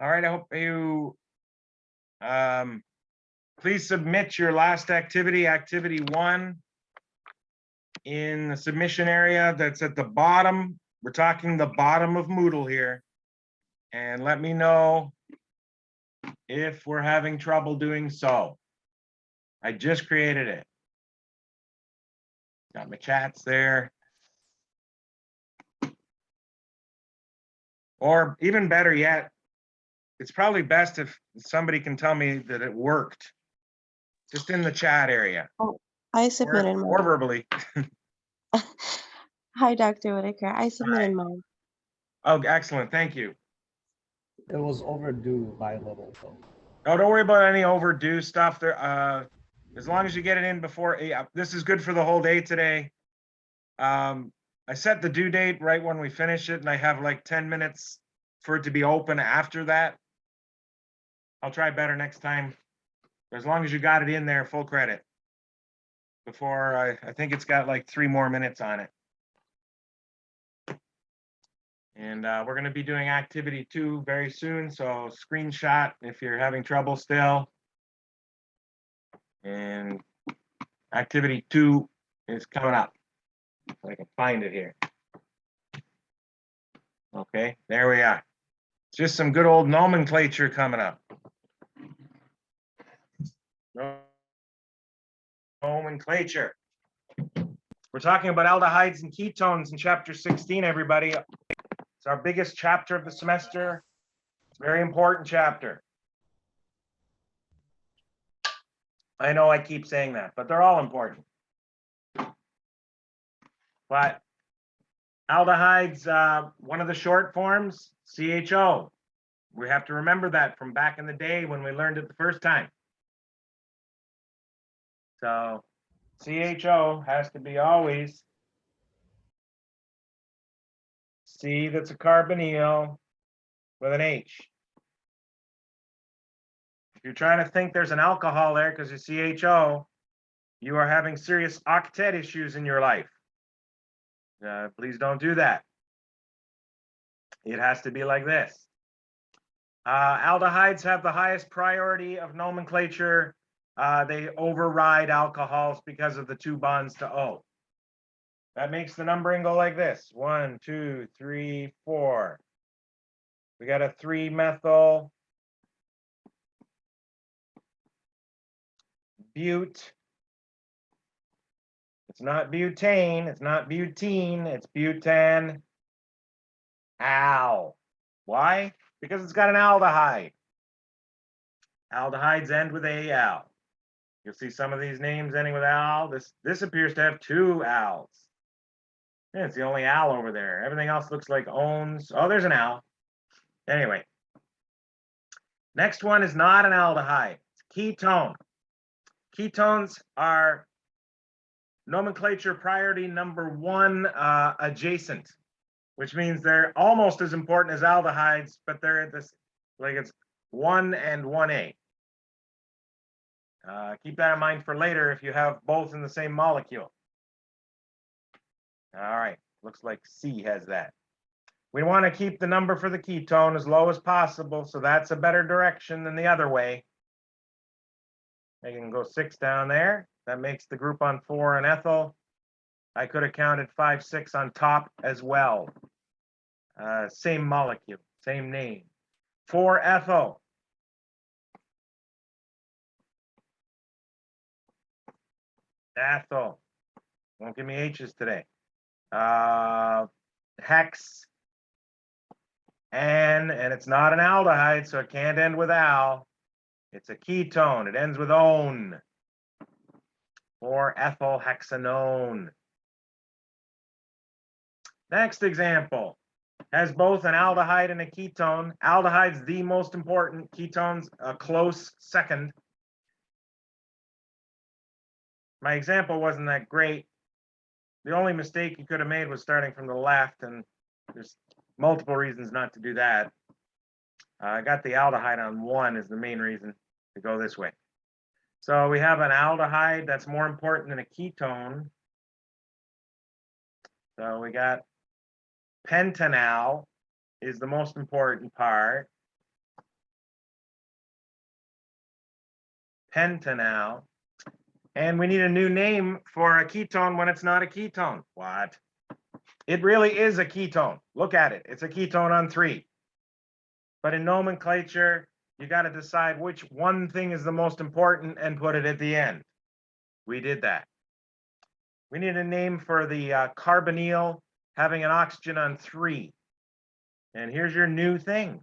All right, I hope you please submit your last activity, activity 1, in the submission area that's at the bottom. We're talking the bottom of Moodle here. And let me know if we're having trouble doing so. I just created it. Got my chats there. Or even better yet, it's probably best if somebody can tell me that it worked, just in the chat area. Oh, I submitted or mine. verbally. Hi, Dr. Whitaker. I submitted mine. Oh, excellent. Thank you. It was overdue by a little, so. Oh, don't worry about any overdue stuff there. As long as you get it in before, this is good for the whole day today. I set the due date right when we finish it, and I have like 10 minutes for it to be open after that. I'll try better next time. As long as you got it in there, full credit. Before I think it's got like 3 more minutes on it. And we're going to be doing activity 2 very soon. So screenshot if you're having trouble still. And activity 2 is coming up. If I can find it here. Okay, there we are. It's just some good old nomenclature coming up. Nomenclature. We're talking about aldehydes and ketones in chapter 16, everybody. It's our biggest chapter of the semester. It's a very important chapter. I know I keep saying that, but they're all important. But aldehydes, one of the short forms, CHO. We have to remember that from back in the day when we learned it the first time. So CHO has to be always C, that's a carbonyl with an H. If you're trying to think there's an alcohol there because of CHO, you are having serious octet issues in your life. Please don't do that. It has to be like this. Aldehydes have the highest priority of nomenclature. They override alcohols because of the 2 bonds to O. That makes the numbering go like this. 1, 2, 3, 4. We got a 3-methyl bute. It's not butane, it's not butene, it's butan al. Why? Because it's got an aldehyde. Aldehydes end with al. You'll see some of these names ending with al. This appears to have 2 als. Yeah, it's the only al over there. Everything else looks like ones. Oh, there's an al. Anyway. Next one is not an aldehyde. It's ketone. Ketones are nomenclature priority number 1 adjacent, which means they're almost as important as aldehydes, but they're at this, like it's 1 and 1A. Keep that in mind for later if you have both in the same molecule. All right, looks like C has that. We want to keep the number for the ketone as low as possible, so that's a better direction than the other way. I can go 6 down there. That makes the group on 4 an ethyl. I could have counted 5, 6 on top as well. Same molecule, same name. 4 ethyl. Ethyl. Won't give me H's today. Hex. And it's not an aldehyde, so it can't end with al. It's a ketone. It ends with one. 4-ethyl hexanone. Next example has both an aldehyde and a ketone. Aldehyde's the most important. Ketones a close second. My example wasn't that great. The only mistake you could have made was starting from the left, and there's multiple reasons not to do that. I got the aldehyde on 1 is the main reason to go this way. So we have an aldehyde that's more important than a ketone. So we got pentanal is the most important part. pentanal. And we need a new name for a ketone when it's not a ketone. What? It really is a ketone. Look at it. It's a ketone on 3. But in nomenclature, you got to decide which one thing is the most important and put it at the end. We did that. We need a name for the carbonyl having an oxygen on 3. And here's your new thing.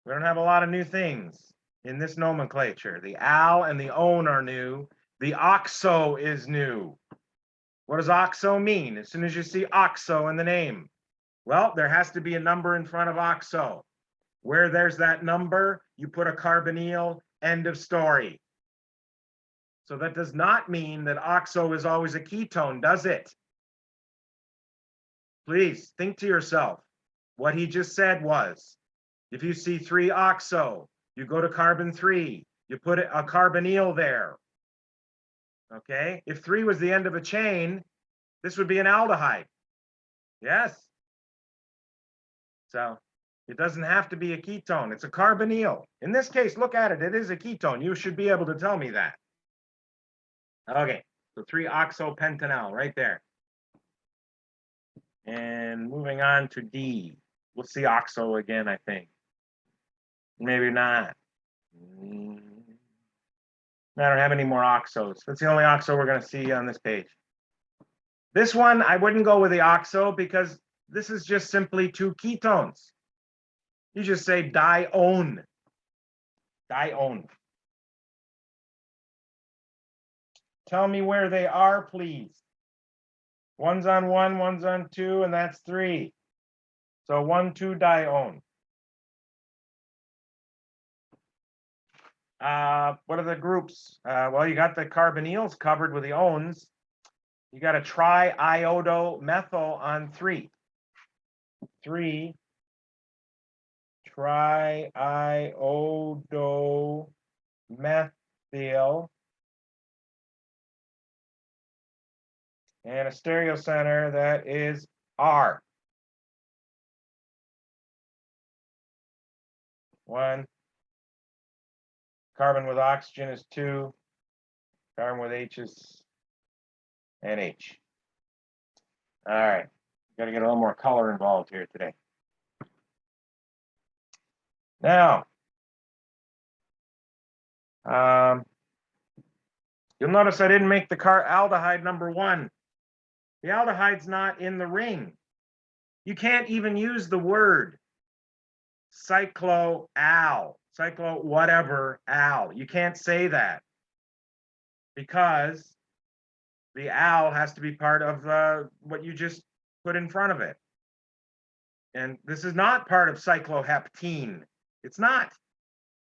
We don't have a lot of new things in this nomenclature. The al and the one are new. The oxo is new. What does oxo mean? As soon as you see oxo in the name, well, there has to be a number in front of oxo. Where there's that number, you put a carbonyl, end of story. So that does not mean that oxo is always a ketone, does it? Please think to yourself. What he just said was, if you see 3-oxo, you go to carbon 3, you put a carbonyl there. Okay, if 3 was the end of a chain, this would be an aldehyde. Yes. So it doesn't have to be a ketone. It's a carbonyl. In this case, look at it. It is a ketone. You should be able to tell me that. Okay, so 3-oxopentanal right there. And moving on to D. We'll see oxo again, I think. Maybe not. I don't have any more oxos. That's the only oxo we're going to see on this page. This one, I wouldn't go with the oxo because this is just simply 2 ketones. You just say dione. Dione. Tell me where they are, please. One's on 1, one's on 2, and that's 3. So 1,2-dione. What are the groups? Well, you got the carbonyls covered with the ones. You got a triiodomethyl on 3. 3 triiodomethyl. And a stereocenter that is R. 1. Carbon with oxygen is 2. Carbon with H is NH. All right. Got to get a little more color involved here today. Now, you'll notice I didn't make the aldehyde number 1. The aldehyde's not in the ring. You can't even use the word cycloal, cyclo whatever al. You can't say that because the al has to be part of what you just put in front of it. And this is not part of cycloheptene. It's not.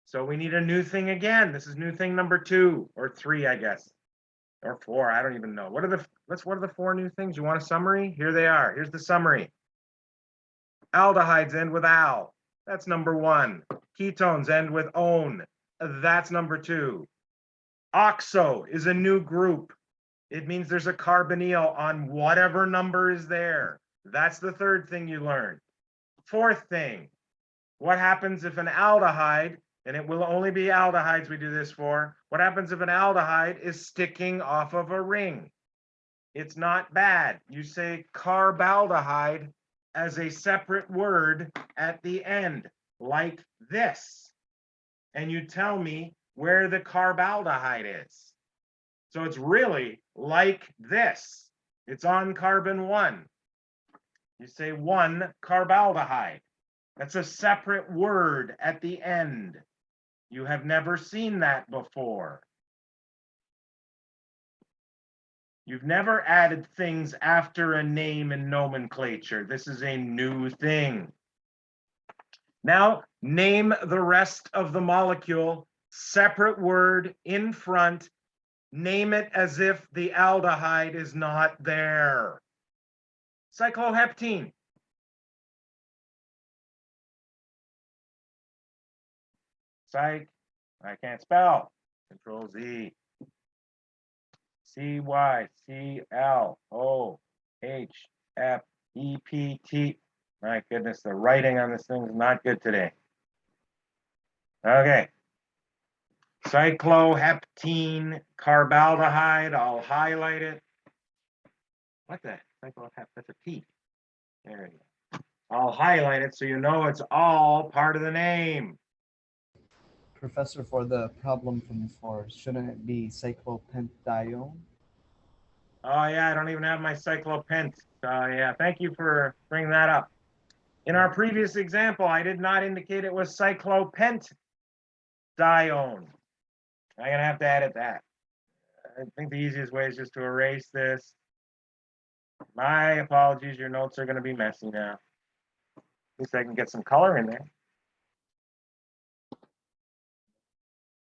So we need a new thing again. This is new thing number 2 or 3, I guess, or 4. I don't even know. What are the 4 new things? You want a summary? Here they are. Here's the summary. Aldehydes end with al. That's number 1. Ketones end with one. That's number 2. Oxo is a new group. It means there's a carbonyl on whatever number is there. That's the 3rd thing you learned. 4th thing, what happens if an aldehyde, and it will only be aldehydes we do this for, what happens if an aldehyde is sticking off of a ring? It's not bad. You say carbaldehyde as a separate word at the end, like this. And you tell me where the carbaldehyde is. So it's really like this. It's on carbon 1. You say 1-carbaldehyde. That's a separate word at the end. You have never seen that before. You've never added things after a name in nomenclature. This is a new thing. Now, name the rest of the molecule, separate word in front. Name it as if the aldehyde is not there. Cycloheptene. Psych, I can't spell. Control Z. CYCLOHFEPT. My goodness, the writing on this thing is not good today. Okay. cycloheptene carbaldehyde. I'll highlight it. What the cyclohep? That's a T. There you go. I'll highlight it so you know it's all part of the name. Professor, for the problem from before, shouldn't it be cyclopentadione? Oh yeah, I don't even have my cyclopent. Yeah, thank you for bringing that up. In our previous example, I did not indicate it was cyclopentadione. I'm gonna have to edit that. I think the easiest way is just to erase this. My apologies, your notes are gonna be messy now. At least I can get some color in there.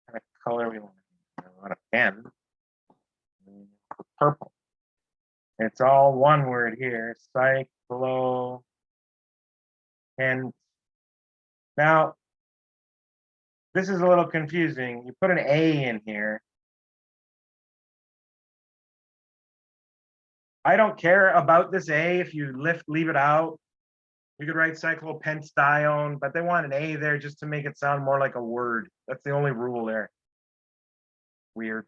What kind of color we want? I want a pen. Purple. It's all one word here. Cyclopent. Now, this is a little confusing. You put an A in here. I don't care about this A if you leave it out. You could write cyclopentadione, but they want an A there just to make it sound more like a word. That's the only rule there. Weird.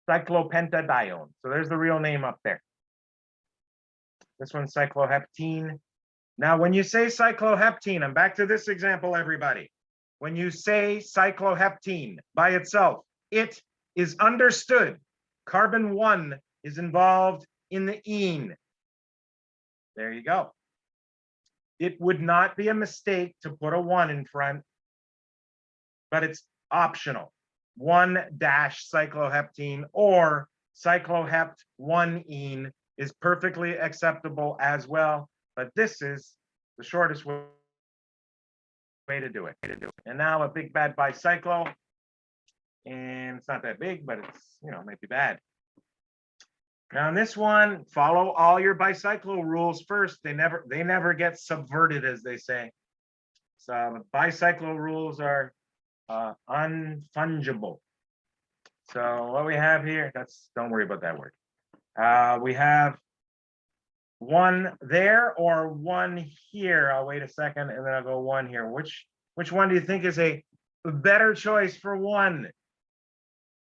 Cyclopentadione. So there's the real name up there. This one's cycloheptene. Now, when you say cycloheptene, I'm back to this example, everybody. When you say cycloheptene by itself, it is understood. Carbon 1 is involved in the ene. There you go. It would not be a mistake to put a 1 in front, but it's optional. 1-cycloheptene or cyclohept 1-ene is perfectly acceptable as well, but this is the shortest way to do it. And now a big bad bicyclo, and it's not that big, but it's, it might be bad. Now in this one, follow all your bicyclo rules first. They never get subverted, as they say. So bicyclo rules are unfungible. So what we have here, don't worry about that word. We have 1 there or 1 here. I'll wait a second and then I'll go 1 here. Which one do you think is a better choice for 1?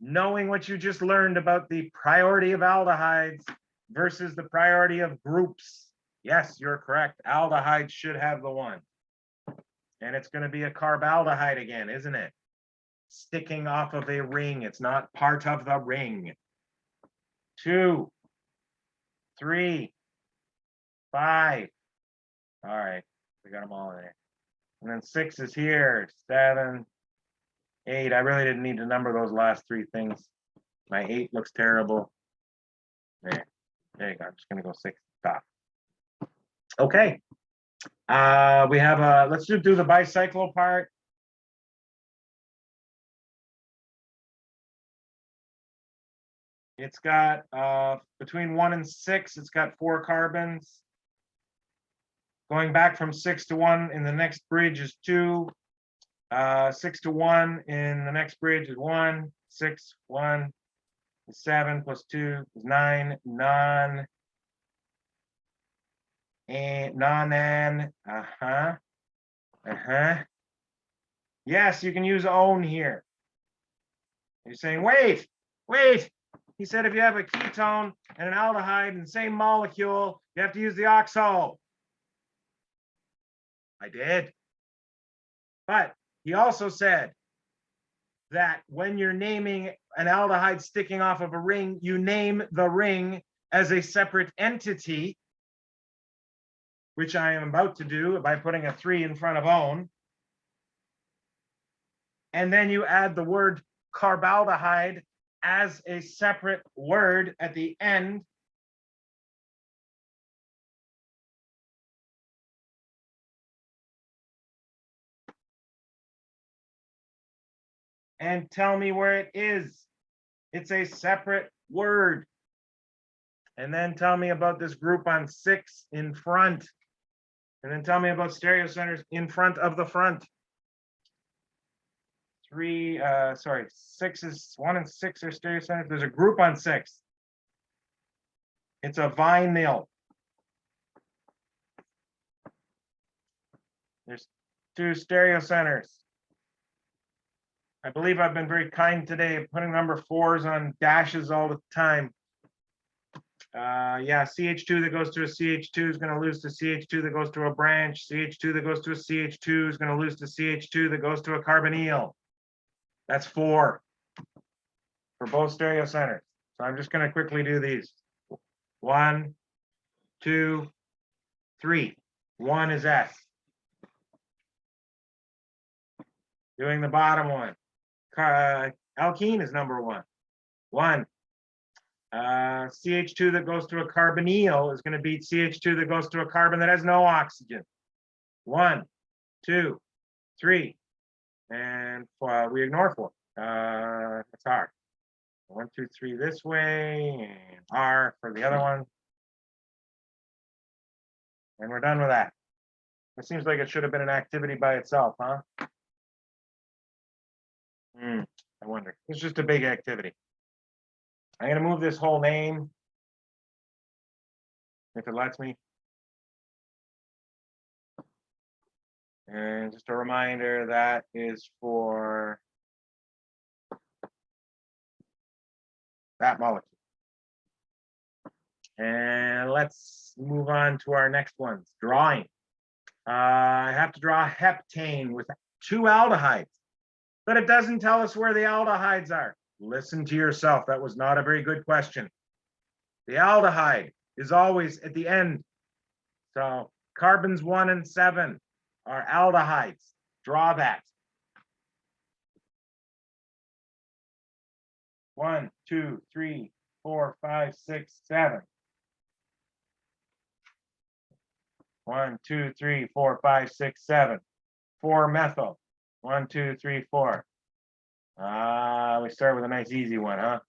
Knowing what you just learned about the priority of aldehydes versus the priority of groups. Yes, you're correct. Aldehyde should have the 1. And it's going to be a carbaldehyde again, isn't it? Sticking off of a ring. It's not part of the ring. 2, 3, 5. All right, we got them all in there. And then 6 is here. 7, 8. I really didn't need to number those last 3 things. My 8 looks terrible. There you go. I'm just gonna go 6. Stop. Okay. We have let's just do the bicyclo part. It's got between 1 and 6, it's got 4 carbons. Going back from 6 to 1 in the next bridge is 2. 6 to 1 in the next bridge is 1. 6, 1 is 7 plus 2 is 9. Non-an. Yes, you can use own here. You're saying, wait. He said if you have a ketone and an aldehyde in the same molecule, you have to use the oxo. I did. But he also said that when you're naming an aldehyde sticking off of a ring, you name the ring as a separate entity, which I am about to do by putting a 3 in front of own. And then you add the word carbaldehyde as a separate word at the end. And tell me where it is. It's a separate word. And then tell me about this group on 6 in front. And then tell me about stereocenters in front of the front. 6 is 1 and 6 are stereocenters. There's a group on 6. It's a vinyl. There's 2 stereocenters. I believe I've been very kind today, putting number 4s on dashes all the time. Yeah, CH2 that goes to a CH2 is going to lose to CH2 that goes to a branch. CH2 that goes to a CH2 is going to lose to CH2 that goes to a carbonyl. That's 4 for both stereocenters. So I'm just going to quickly do these. 1, 2, 3. 1 is S. Doing the bottom one. Alkene is number 1. 1. CH2 that goes to a carbonyl is going to beat CH2 that goes to a carbon that has no oxygen. 1, 2, 3, and 4. We ignore 4. That's R. 1, 2, 3 this way, and R for the other one. And we're done with that. It seems like it should have been an activity by itself, huh? I wonder. It's just a big activity. I'm going to move this whole name, if it lets me. And just a reminder, that is for that molecule. And let's move on to our next ones. Drawing. I have to draw a heptane with 2 aldehydes, but it doesn't tell us where the aldehydes are. Listen to yourself. That was not a very good question. The aldehyde is always at the end. So carbons 1 and 7 are aldehydes. Draw that. 1, 2, 3, 4, 5, 6, 7. 1, 2, 3, 4, 5, 6, 7. 4 methyl. 1, 2, 3, 4. We start with a nice easy one, huh?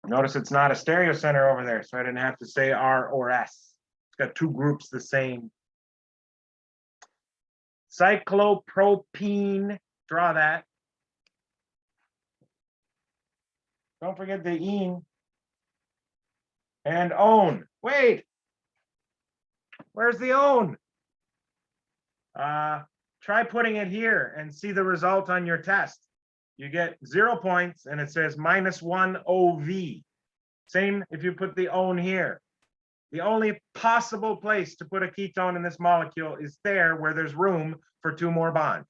Notice it's not a stereocenter over there, so I didn't have to say R or S. It's got 2 groups the same. Cyclopropene, draw that. Don't forget the ene. And one. Wait, where's the one? Try putting it here and see the result on your test. You get 0 points and it says -1 OV. Same if you put the one here. The only possible place to put a ketone in this molecule is there where there's room for 2 more bonds.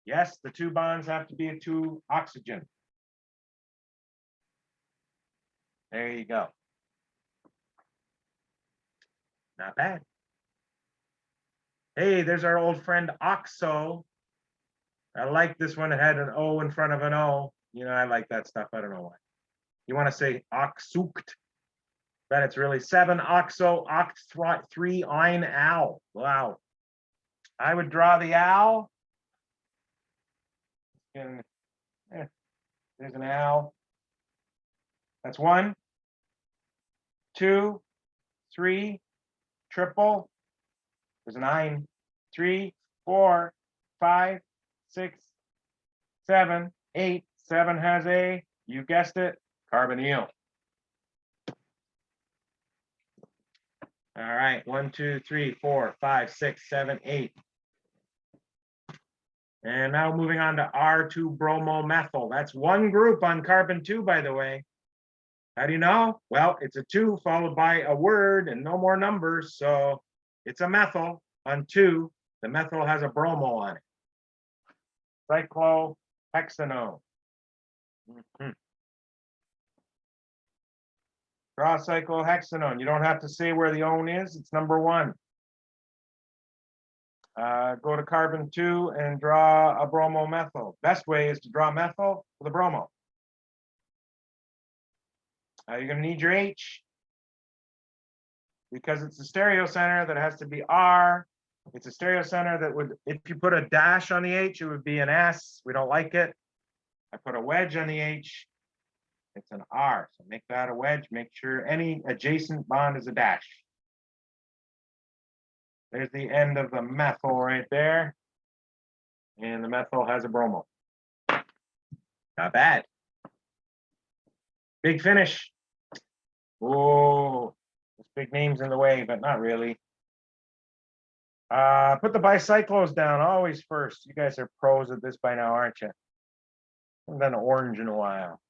Yes, the 2 bonds have to be a 2 oxygen. There you go. Not bad. Hey, there's our old friend oxo. I like this one. It had an O in front of an O. You know, I like that stuff. I don't know why. You want to say oxuct, but it's really 7-oxo oct 3 ein al. Wow. I would draw the al. And there's an al. That's 1, 2, 3, triple. There's an ein. 3, 4, 5, 6, 7, 8. 7 has a, you guessed it, carbonyl. All right, 1, 2, 3, 4, 5, 6, 7, 8. And now moving on to R2 bromomethyl. That's 1 group on carbon 2, by the way. How do you know? Well, it's a 2 followed by a word and no more numbers. So it's a methyl on 2. The methyl has a bromo on it. Cyclohexanone. Draw cyclohexanone. You don't have to say where the one is. It's number 1. Go to carbon 2 and draw a bromomethyl. Best way is to draw methyl with a bromo. You're going to need your H because it's a stereocenter that has to be R. It's a stereocenter that would, if you put a dash on the H, it would be an S. We don't like it. I put a wedge on the H. It's an R. So make that a wedge. Make sure any adjacent bond is a dash. There's the end of the methyl right there. And the methyl has a bromo. Not bad. Big finish. Oh, there's big names in the way, but not really. Put the bicyclos down always first. You guys are pros at this by now, aren't you? I haven't done orange in a while.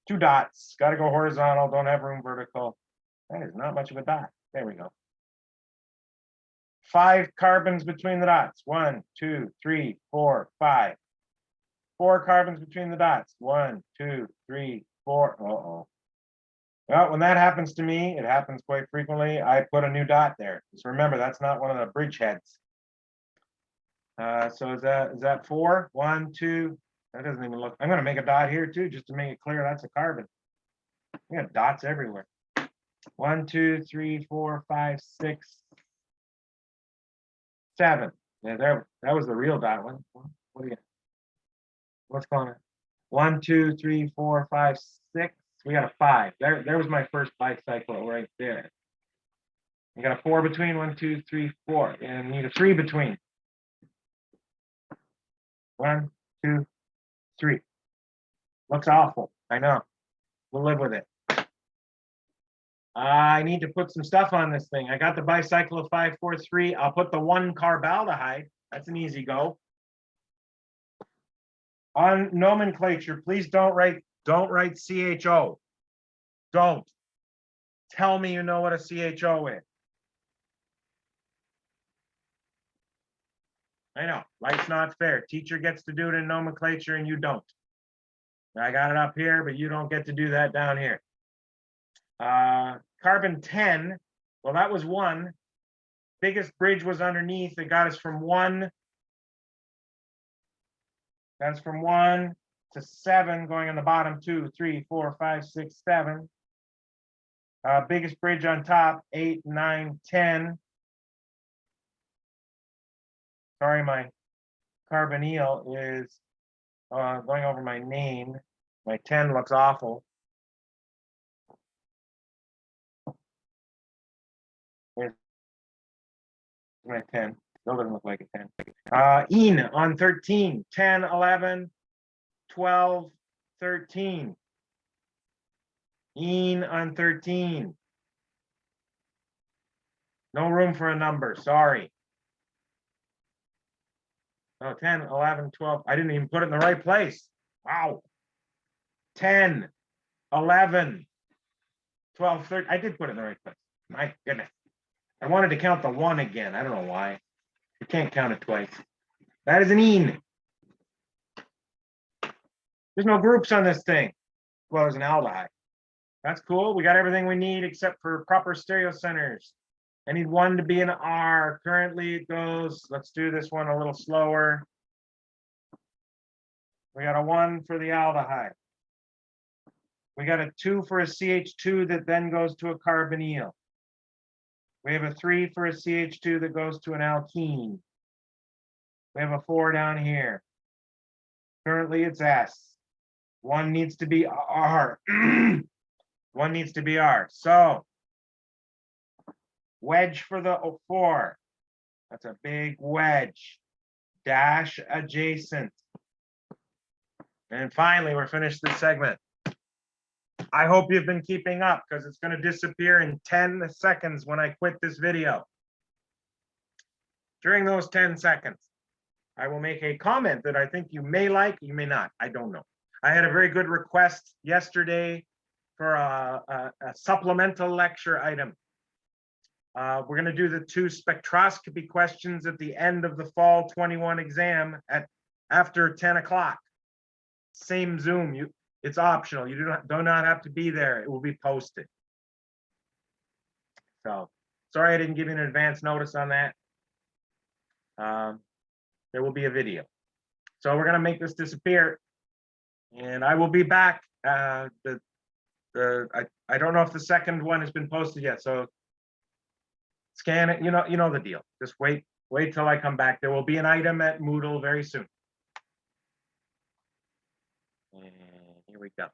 2 dots. Got to go horizontal. Don't have room vertical. That is not much of a dot. There we go. 5 carbons between the dots. 1, 2, 3, 4, 5. 4 carbons between the dots. 1, 2, 3, 4. Uh-oh. Well, when that happens to me, it happens quite frequently. I put a new dot there. Just remember, that's not one of the bridgeheads. So is that 4? 1, 2. That doesn't even look. I'm going to make a dot here too, just to make it clear that's a carbon. We got dots everywhere. 1, 2, 3, 4, 5, 6, 7. Yeah, there. That was the real dot one. What do you? What's going on? 1, 2, 3, 4, 5, 6. We got a 5. There was my first bicycle right there. You got a 4 between. 1, 2, 3, 4, and you need a 3 between. 1, 2, 3. Looks awful. I know. We'll live with it. I need to put some stuff on this thing. I got the bicycle of 543. I'll put the 1 carbaldehyde. That's an easy go. On nomenclature, please don't write CHO. Don't. Tell me you know what a CHO is. I know, life's not fair. Teacher gets to do it in nomenclature and you don't. I got it up here, but you don't get to do that down here. Carbon 10, well, that was 1. Biggest bridge was underneath. It got us from 1. That's from 1 to 7, going on the bottom. 2, 3, 4, 5, 6, 7. Biggest bridge on top, 8, 9, 10. Sorry, my carbonyl is going over my name. My 10 looks awful. Here's my 10. Still doesn't look like a 10. Ene on 13. 10, 11, 12, 13. Ene on 13. No room for a number. Sorry. Oh, 10, 11, 12. I didn't even put it in the right place. Wow. 10, 11, 12, 13. I did put it in the right place. My goodness. I wanted to count the 1 again. I don't know why. You can't count it twice. That is an ene. There's no groups on this thing. Well, there's an aldehyde. That's cool. We got everything we need except for proper stereocenters. I need 1 to be an R. Currently it goes, let's do this one a little slower. We got a 1 for the aldehyde. We got a 2 for a CH2 that then goes to a carbonyl. We have a 3 for a CH2 that goes to an alkene. We have a 4 down here. Currently it's S. 1 needs to be R. 1 needs to be R. So wedge for the 4. That's a big wedge. Dash adjacent. And finally, we're finished this segment. I hope you've been keeping up because it's going to disappear in 10 seconds when I quit this video. During those 10 seconds, I will make a comment that I think you may like, you may not. I don't know. I had a very good request yesterday for a supplemental lecture item. We're going to do the 2 spectroscopy questions at the end of the fall 21 exam after 10 o'clock. Same Zoom. It's optional. You do not have to be there. It will be posted. So sorry I didn't give you an advance notice on that. There will be a video. So we're going to make this disappear. And I will be back. I don't know if the second one has been posted yet. So scan it. You know the deal. Just wait till I come back. There will be an item at Moodle very soon. And here we go.